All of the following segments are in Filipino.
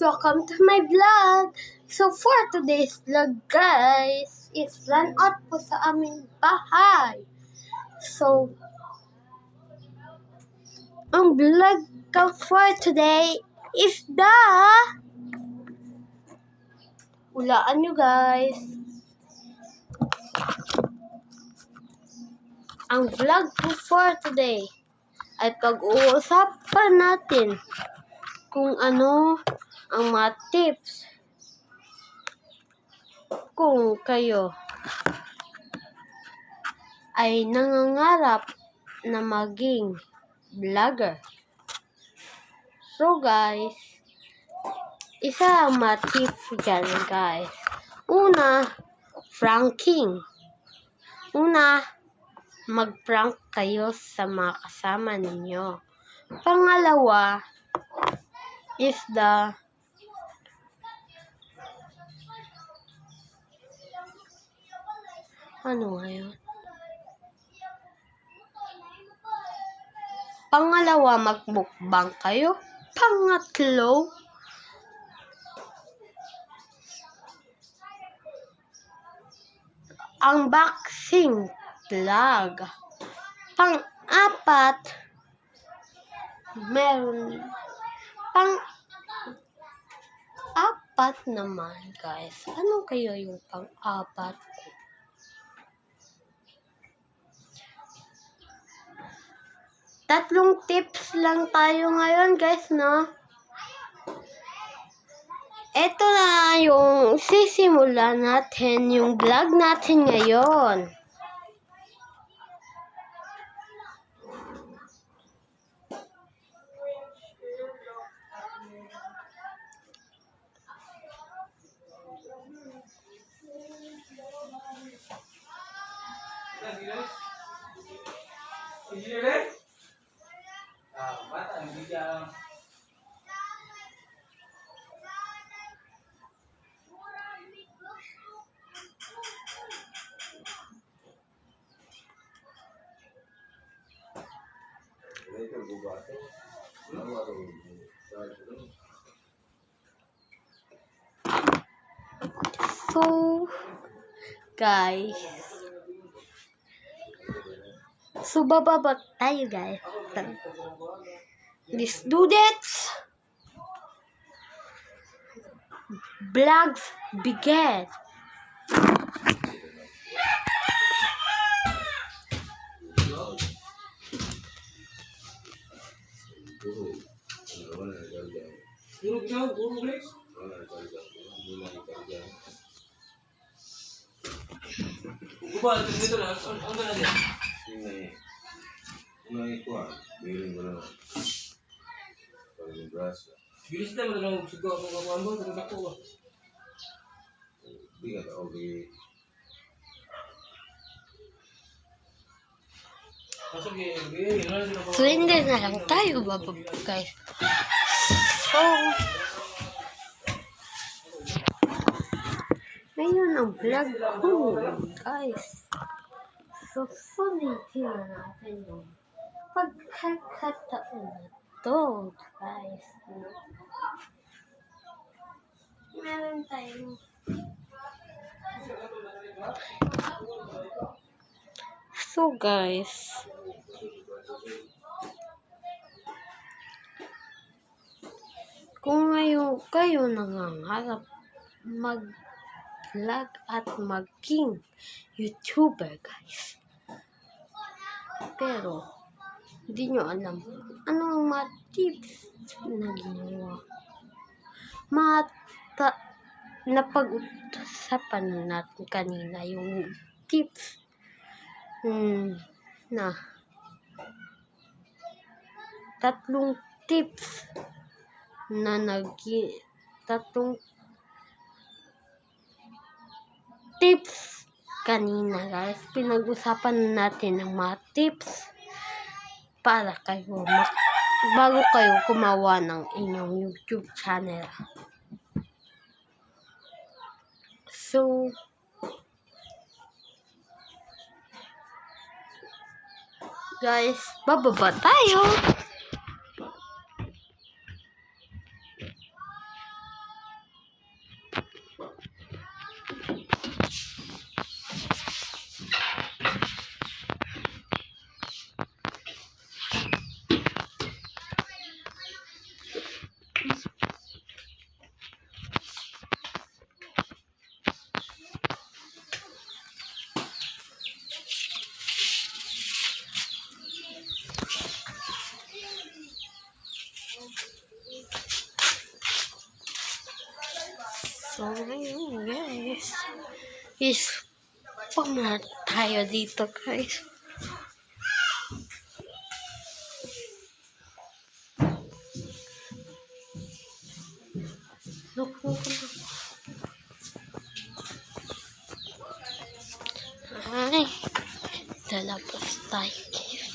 welcome to my vlog. So for today's vlog guys, is run out po sa aming bahay. So, ang vlog ko for today is hulaan nyo guys. Ang vlog ko for today ay pag-uusapan natin kung ano ang mga tips kung kayo ay nangangarap na maging vlogger. So guys, isa ang mga tips dyan guys. Una, pranking. Mag-prank kayo sa mga kasama ninyo. Pangalawa is Pangalawa, mag-mukbang kayo. Pangatlo, unboxing vlog. Pang-apat, pang-apat naman guys. Ano kayo yung pang-apat? Tatlong tips lang tayo ngayon guys, no? Ito na yung sisimulan natin yung vlog natin ngayon. So, guys. So, bababa tayo, guys. Let's do that. Vlogs begin. Bilis na mo lang sigaw ang kapuan mo, pero dako ba? Di ka tao, So, hindi na lang tayo bababa, guys. So, ngayon ang vlog ko, guys. So, sulitin na natin yung pagkakataon na to, guys. Meron tayong so, guys, kung ngayon kayo nangangarap mag-vlog at maging YouTuber, guys, pero hindi nyo alam ano ang mga tips na ginawa. Napag-usapan natin kanina yung tips na tatlong tips kanina guys. Pinag-usapan natin ng mga tips para kayo bago kayo gumawa ng inyong YouTube channel. So, guys, bababa tayo. So, ngayon guys, is pumunta tayo dito guys. Look. Ay, lalabas tayo guys.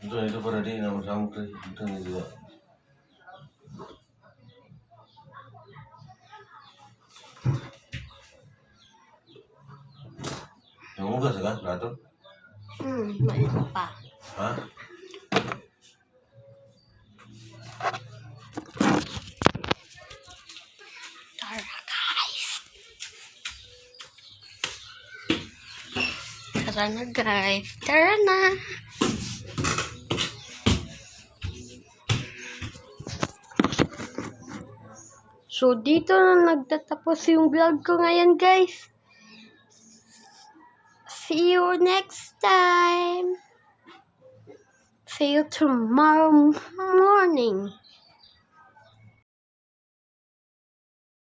Itu pada di nama sama itu nih juga. Yang ugas kan, Ratu? Maliit pa. Hah? Tara guys. Tara na guys. Tara na. So, dito na nagtatapos yung vlog ko ngayon, guys. See you next time. See you tomorrow